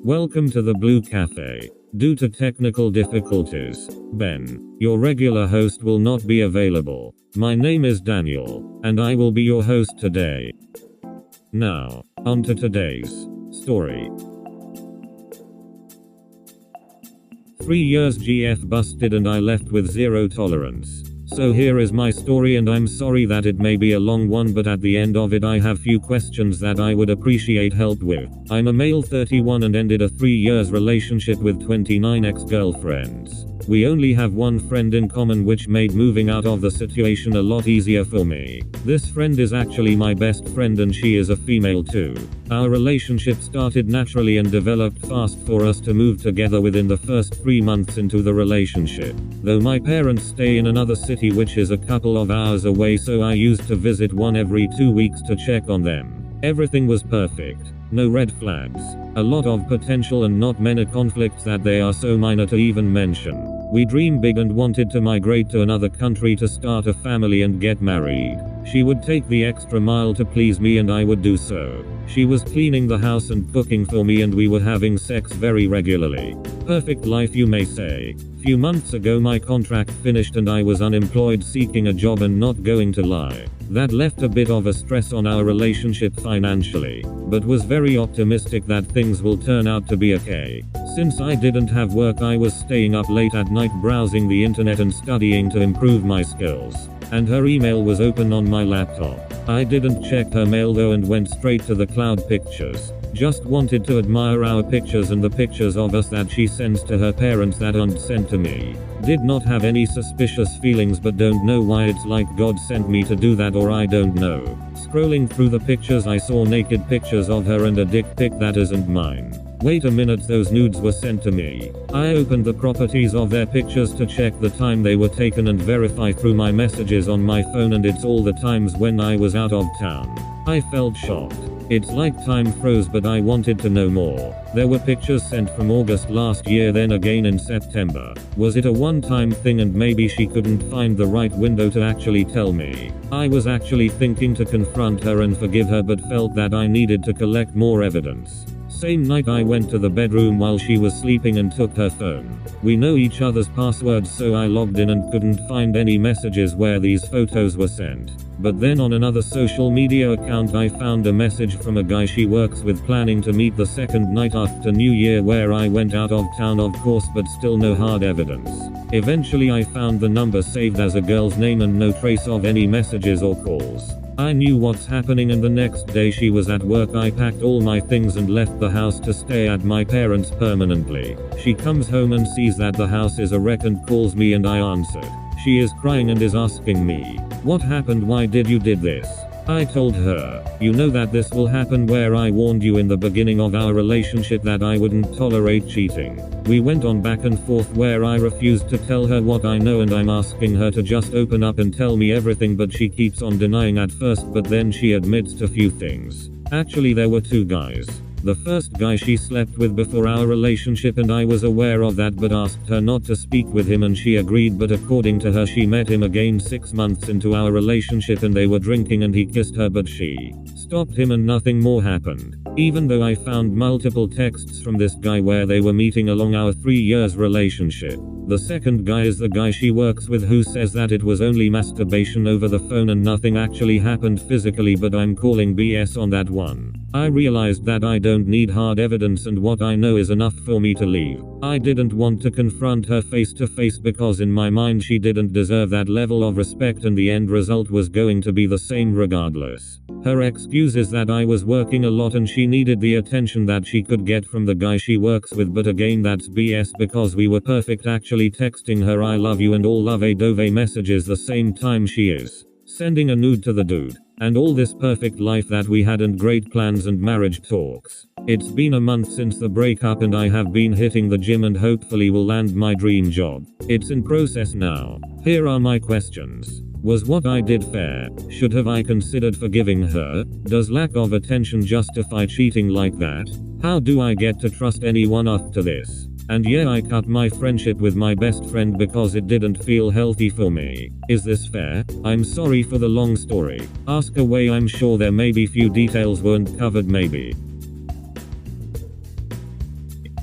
Welcome to the Blue Cafe. Due to technical difficulties, Ben, your regular host, will not be available. My name is Daniel, and I will be your host today. Now, on to today's story. 3 years GF busted and I left with zero tolerance. So here is my story, and I'm sorry that it may be a long one, but at the end of it I have few questions that I would appreciate help with. I'm a male 31 and ended a 3 years relationship with 29 ex-girlfriends. We only have one friend in common, which made moving out of the situation a lot easier for me. This friend is actually my best friend and she is a female too. Our relationship started naturally and developed fast for us to move together within the first 3 months into the relationship. Though my parents stay in another city which is a couple of hours away, so I used to visit one every 2 weeks to check on them. Everything was perfect. No red flags. A lot of potential and not many conflicts that they are so minor to even mention. We dreamed big and wanted to migrate to another country to start a family and get married. She would take the extra mile to please me and I would do so. She was cleaning the house and cooking for me and we were having sex very regularly. Perfect life, you may say. Few months ago my contract finished and I was unemployed seeking a job, and not going to lie, that left a bit of a stress on our relationship financially, but was very optimistic that things will turn out to be okay. Since I didn't have work, I was staying up late at night browsing the internet and studying to improve my skills. And her email was open on my laptop. I didn't check her mail though and went straight to the cloud pictures. Just wanted to admire our pictures and the pictures of us that she sends to her parents that aren't sent to me. Did not have any suspicious feelings, but don't know why. It's like God sent me to do that, or I don't know. Scrolling through the pictures I saw naked pictures of her and a dick pic that isn't mine. Wait a minute, those nudes were sent to me. I opened the properties of their pictures to check the time they were taken and verify through my messages on my phone, and it's all the times when I was out of town. I felt shocked. It's like time froze, but I wanted to know more. There were pictures sent from August last year, then again in September. Was it a one-time thing and maybe she couldn't find the right window to actually tell me? I was actually thinking to confront her and forgive her, but felt that I needed to collect more evidence. Same night I went to the bedroom while she was sleeping and took her phone. We know each other's passwords, so I logged in and couldn't find any messages where these photos were sent. But then on another social media account I found a message from a guy she works with planning to meet the second night after New Year, where I went out of town of course, but still no hard evidence. Eventually I found the number saved as a girl's name and no trace of any messages or calls. I knew what's happening, and the next day she was at work. I packed all my things and left the house to stay at my parents permanently. She comes home and sees that the house is a wreck and calls me, and I answered. She is crying and is asking me, "What happened? Why did you did this?" I told her, "You know that this will happen, where I warned you in the beginning of our relationship that I wouldn't tolerate cheating." We went on back and forth where I refused to tell her what I know, and I'm asking her to just open up and tell me everything, but she keeps on denying at first, but then she admits to few things. Actually there were 2 guys. The first guy she slept with before our relationship, and I was aware of that but asked her not to speak with him and she agreed, but according to her she met him again 6 months into our relationship and they were drinking and he kissed her, but she stopped him and nothing more happened. Even though I found multiple texts from this guy where they were meeting along our 3 years relationship. The second guy is the guy she works with, who says that it was only masturbation over the phone and nothing actually happened physically, but I'm calling BS on that one. I realized that I don't need hard evidence and what I know is enough for me to leave. I didn't want to confront her face to face because in my mind she didn't deserve that level of respect, and the end result was going to be the same regardless. Her excuse is that I was working a lot and she needed the attention that she could get from the guy she works with, but again that's BS because we were perfect, actually texting her "I love you" and all love a dove messages the same time she is sending a nude to the dude. And all this perfect life that we had and great plans and marriage talks. It's been a month since the breakup and I have been hitting the gym and hopefully will land my dream job. It's in process now. Here are my questions. Was what I did fair? Should have I considered forgiving her? Does lack of attention justify cheating like that? How do I get to trust anyone after this? And yeah, I cut my friendship with my best friend because it didn't feel healthy for me. Is this fair? I'm sorry for the long story. Ask away, I'm sure there may be few details weren't covered maybe.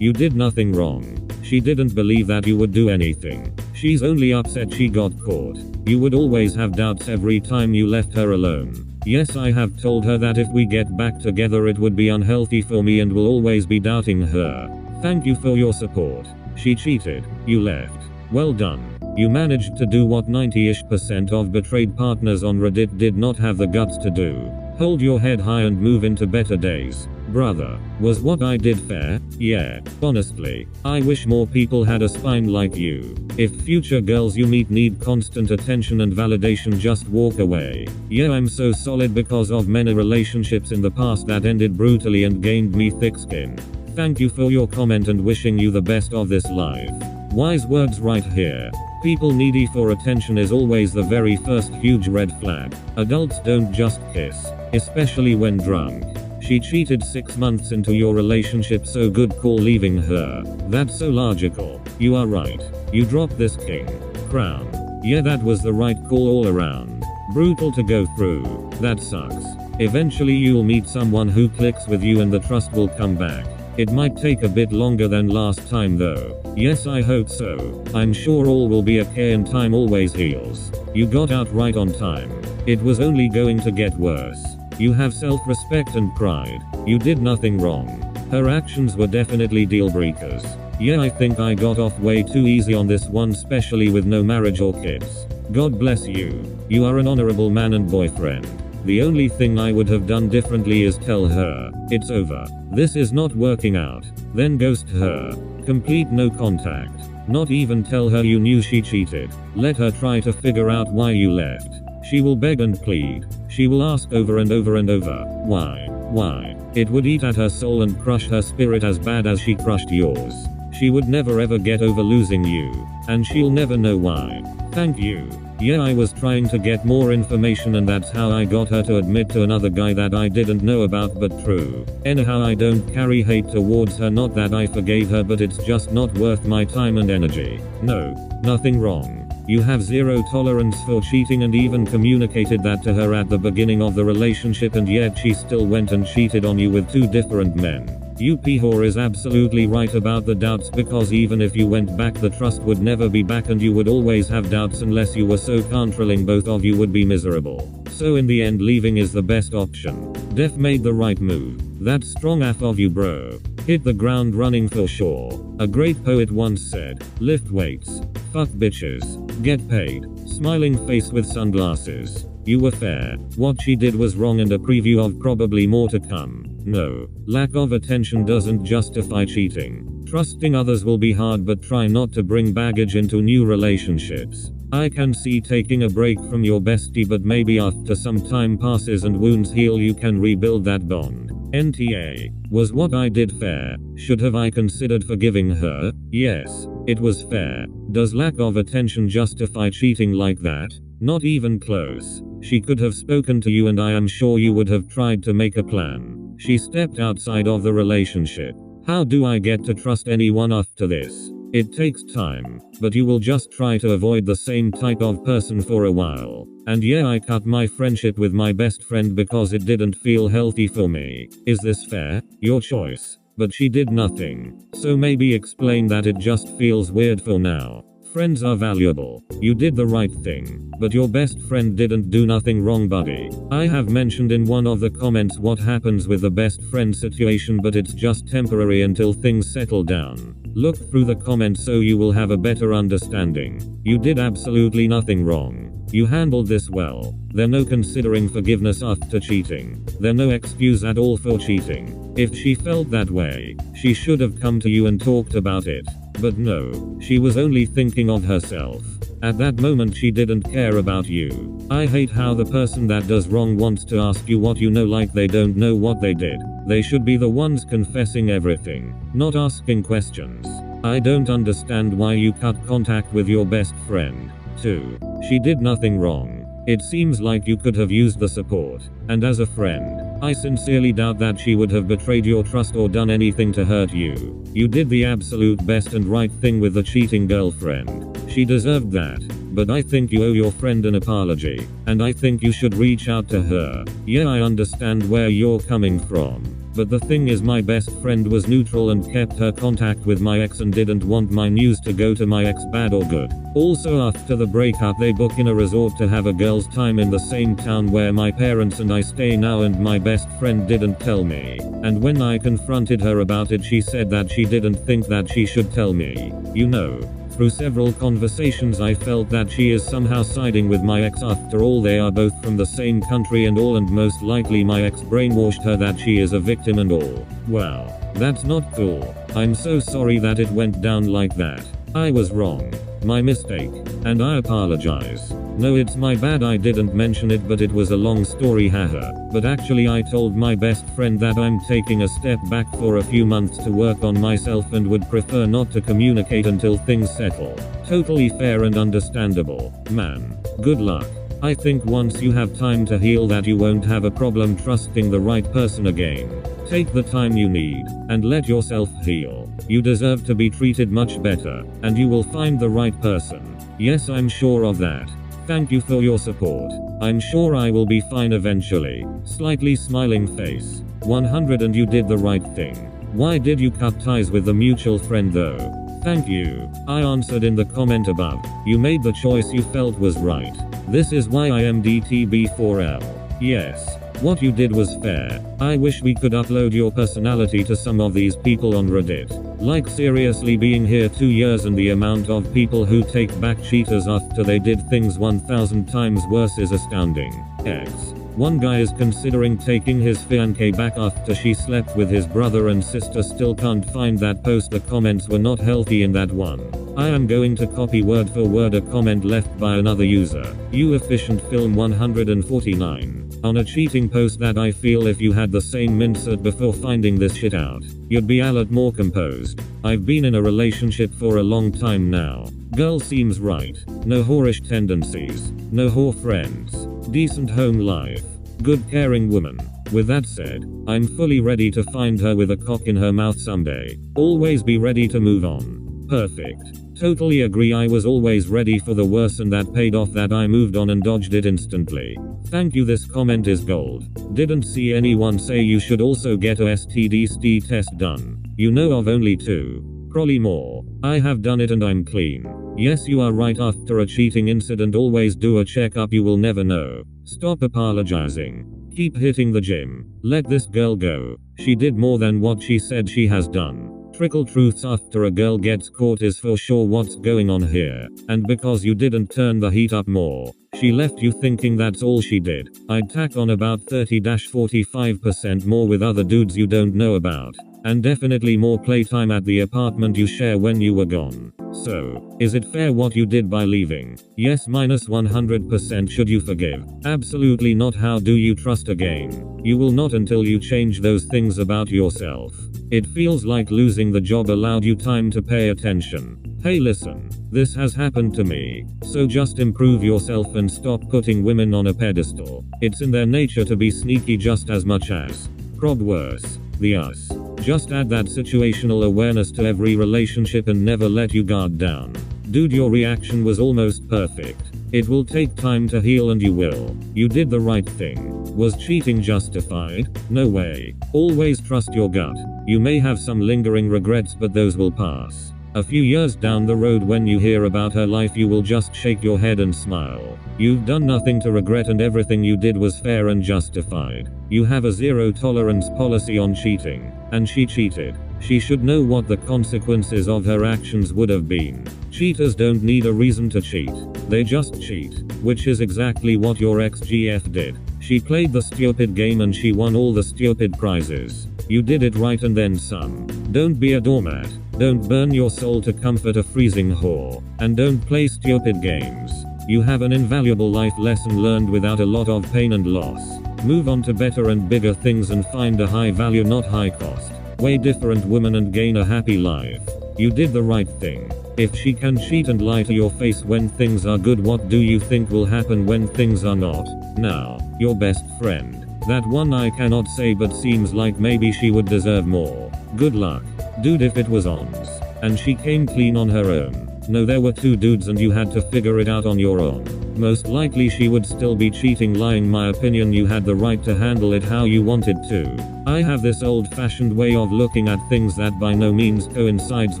You did nothing wrong. She didn't believe that you would do anything. She's only upset she got caught. You would always have doubts every time you left her alone. Yes, I have told her that if we get back together it would be unhealthy for me and will always be doubting her. Thank you for your support. She cheated. You left. Well done. You managed to do what 90% of betrayed partners on Reddit did not have the guts to do. Hold your head high and move into better days. Brother, was what I did fair? Yeah, honestly, I wish more people had a spine like you. If future girls you meet need constant attention and validation, just walk away. Yeah, I'm so solid because of many relationships in the past that ended brutally and gained me thick skin. Thank you for your comment and wishing you the best of this life. Wise words right here. People needy for attention is always the very first huge red flag. Adults don't just kiss, especially when drunk. She cheated 6 months into your relationship, so good call leaving her. That's so logical. You are right. You dropped this king. Crown. Yeah, that was the right call all around. Brutal to go through. That sucks. Eventually you'll meet someone who clicks with you and the trust will come back. It might take a bit longer than last time though. Yes, I hope so. I'm sure all will be okay and time always heals. You got out right on time. It was only going to get worse. You have self-respect and pride. You did nothing wrong. Her actions were definitely deal breakers. Yeah, I think I got off way too easy on this one, especially with no marriage or kids. God bless you. You are an honorable man and boyfriend. The only thing I would have done differently is tell her, it's over. This is not working out. Then ghost her. Complete no contact. Not even tell her you knew she cheated. Let her try to figure out why you left. She will beg and plead. She will ask over and over and over, why? Why? It would eat at her soul and crush her spirit as bad as she crushed yours. She would never ever get over losing you. And she'll never know why. Thank you. Yeah, I was trying to get more information and that's how I got her to admit to another guy that I didn't know about, but true. Anyhow, I don't carry hate towards her, not that I forgave her, but it's just not worth my time and energy. No, nothing wrong. You have zero tolerance for cheating and even communicated that to her at the beginning of the relationship, and yet she still went and cheated on you with 2 different men. UP whore is absolutely right about the doubts, because even if you went back the trust would never be back and you would always have doubts unless you were so controlling both of you would be miserable. So in the end leaving is the best option. Def made the right move. That's strong af of you, bro. Hit the ground running for sure. A great poet once said, lift weights, fuck bitches, get paid, smiling face with sunglasses. You were fair. What she did was wrong and a preview of probably more to come. No, lack of attention doesn't justify cheating. Trusting others will be hard, but try not to bring baggage into new relationships. I can see taking a break from your bestie, but maybe after some time passes and wounds heal you can rebuild that bond. NTA. Was what I did fair? Should have I considered forgiving her? Yes, it was fair. Does lack of attention justify cheating like that? Not even close. She could have spoken to you and I am sure you would have tried to make a plan. She stepped outside of the relationship. How do I get to trust anyone after this? It takes time, but you will just try to avoid the same type of person for a while. And yeah, I cut my friendship with my best friend because it didn't feel healthy for me. Is this fair? Your choice. But she did nothing. So maybe explain that it just feels weird for now. Friends are valuable. You did the right thing, but your best friend didn't do nothing wrong, buddy. I have mentioned in one of the comments what happens with the best friend situation, but it's just temporary until things settle down. Look through the comments so you will have a better understanding. You did absolutely nothing wrong. You handled this well. There's no considering forgiveness after cheating. There's no excuse at all for cheating. If she felt that way, she should have come to you and talked about it. But no, she was only thinking of herself. At that moment she didn't care about you. I hate how the person that does wrong wants to ask you what you know like they don't know what they did. They should be the ones confessing everything, not asking questions. I don't understand why you cut contact with your best friend. 2. She did nothing wrong. It seems like you could have used the support. And as a friend, I sincerely doubt that she would have betrayed your trust or done anything to hurt you. You did the absolute best and right thing with the cheating girlfriend. She deserved that. But I think you owe your friend an apology. And I think you should reach out to her. Yeah, I understand where you're coming from. But the thing is, my best friend was neutral and kept her contact with my ex and didn't want my news to go to my ex bad or good. Also, after the breakup they book in a resort to have a girl's time in the same town where my parents and I stay now, and my best friend didn't tell me. And when I confronted her about it, she said that she didn't think that she should tell me. You know, through several conversations I felt that she is somehow siding with my ex. After all, they are both from the same country and all, and most likely my ex brainwashed her that she is a victim and all. Wow, that's not cool. I'm so sorry that it went down like that. I was wrong. My mistake. And I apologize. No, it's my bad I didn't mention it, but it was a long story, haha. But actually I told my best friend that I'm taking a step back for a few months to work on myself and would prefer not to communicate until things settle. Totally fair and understandable. Man, good luck. I think once you have time to heal that you won't have a problem trusting the right person again. Take the time you need, and let yourself heal. You deserve to be treated much better, and you will find the right person. Yes, I'm sure of that. Thank you for your support. I'm sure I will be fine eventually. Slightly smiling face. 100. And you did the right thing. Why did you cut ties with the mutual friend though? Thank you. I answered in the comment above. You made the choice you felt was right. This is why I am DTB4L. Yes. What you did was fair. I wish we could upload your personality to some of these people on Reddit. Like seriously, being here 2 years and the amount of people who take back cheaters after they did things 1000 times worse is astounding. X. One guy is considering taking his fiancée back after she slept with his brother and sister. Still can't find that post. The comments were not healthy in that one. I am going to copy word for word a comment left by another user. You efficient film 149. On a cheating post that I feel if you had the same mindset before finding this shit out, you'd be a lot more composed. I've been in a relationship for a long time now. Girl seems right. No whorish tendencies. No whore friends. Decent home life. Good caring woman. With that said, I'm fully ready to find her with a cock in her mouth someday. Always be ready to move on. Perfect. Totally agree. I was always ready for the worst and that paid off, that I moved on and dodged it instantly. Thank you. This comment is gold. Didn't see anyone say you should also get a STD test done. You know of only 2. Probably more. I have done it and I'm clean. Yes, you are right. After a cheating incident always do a checkup. You will never know. Stop apologizing. Keep hitting the gym. Let this girl go. She did more than what she said she has done. Trickle truths after a girl gets caught is for sure what's going on here. And because you didn't turn the heat up more, she left you thinking that's all she did. I'd tack on about 30-45% more with other dudes you don't know about. And definitely more playtime at the apartment you share when you were gone. So, is it fair what you did by leaving? Yes, -100%. Should you forgive? Absolutely not. How do you trust again? You will not until you change those things about yourself. It feels like losing the job allowed you time to pay attention. Hey listen, this has happened to me. So just improve yourself and stop putting women on a pedestal. It's in their nature to be sneaky just as much as, prob worse, the us. Just add that situational awareness to every relationship and never let you guard down. Dude, your reaction was almost perfect. It will take time to heal and you will. You did the right thing. Was cheating justified? No way. Always trust your gut. You may have some lingering regrets, but those will pass. A few years down the road when you hear about her life, you will just shake your head and smile. You've done nothing to regret and everything you did was fair and justified. You have a zero tolerance policy on cheating. And she cheated. She should know what the consequences of her actions would have been. Cheaters don't need a reason to cheat. They just cheat. Which is exactly what your ex-GF did. She played the stupid game and she won all the stupid prizes. You did it right and then some. Don't be a doormat. Don't burn your soul to comfort a freezing whore. And don't play stupid games. You have an invaluable life lesson learned without a lot of pain and loss. Move on to better and bigger things and find a high value, not high cost, way different woman and gain a happy life. You did the right thing. If she can cheat and lie to your face when things are good, what do you think will happen when things are not? Now, your best friend. That one I cannot say, but seems like maybe she would deserve more. Good luck. Dude, if it was ons, and she came clean on her own. No, there were 2 dudes and you had to figure it out on your own. Most likely she would still be cheating, lying. My opinion, you had the right to handle it how you wanted to. I have this old-fashioned way of looking at things that by no means coincides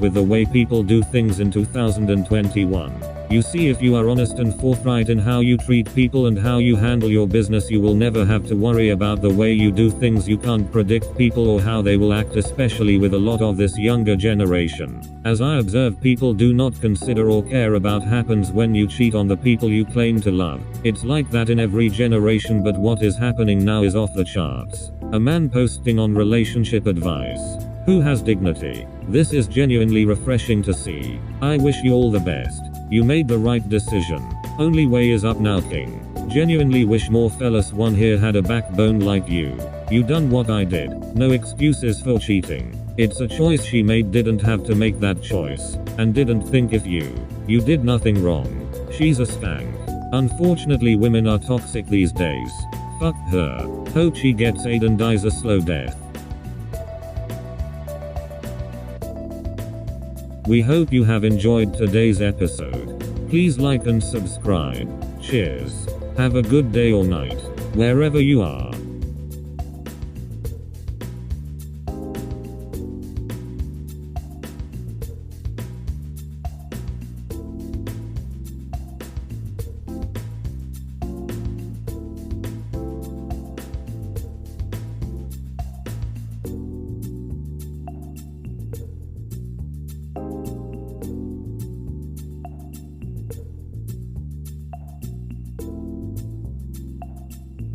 with the way people do things in 2021. You see, if you are honest and forthright in how you treat people and how you handle your business, you will never have to worry about the way you do things. You can't predict people or how they will act, especially with a lot of this younger generation. As I observe, people do not consider or care about happens when you cheat on the people you claim to love. It's like that in every generation, but what is happening now is off the charts. A man posting on relationship advice. Who has dignity? This is genuinely refreshing to see. I wish you all the best. You made the right decision. Only way is up now, king. Genuinely wish more fellas one here had a backbone like you. You done what I did. No excuses for cheating. It's a choice she made, didn't have to make that choice. And didn't think if you did nothing wrong. She's a skank. Unfortunately, women are toxic these days. Fuck her. Hope she gets AIDS and dies a slow death. We hope you have enjoyed today's episode. Please like and subscribe. Cheers. Have a good day or night, wherever you are.